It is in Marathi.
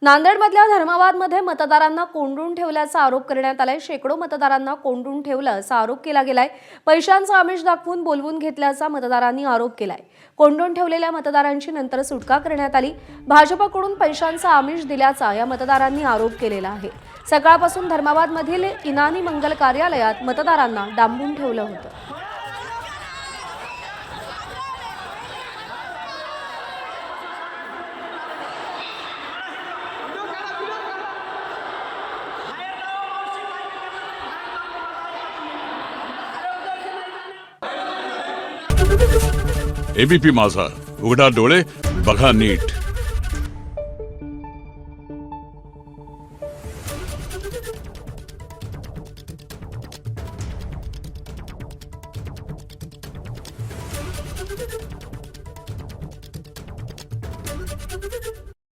नांदेडमधल्या धर्माबादमध्ये मतदारांना कोंडून ठेवल्याचा आरोप करण्यात आलाय। शेकडो मतदारांना कोंडून ठेवलं असा आरोप केला गेलाय। पैशांचा आमिष दाखवून बोलवून घेतल्याचा मतदारांनी आरोप केलाय। कोंडून ठेवलेल्या मतदारांची नंतर सुटका करण्यात आली। भाजपकडून पैशांचा आमिष दिल्याचा या मतदारांनी आरोप केलेला आहे। सकाळपासून धर्माबादमधील इनानी मंगल कार्यालयात मतदारांना डांबून ठेवलं होतं। एबीपी माझा, उघडा डोळे बघा नीट।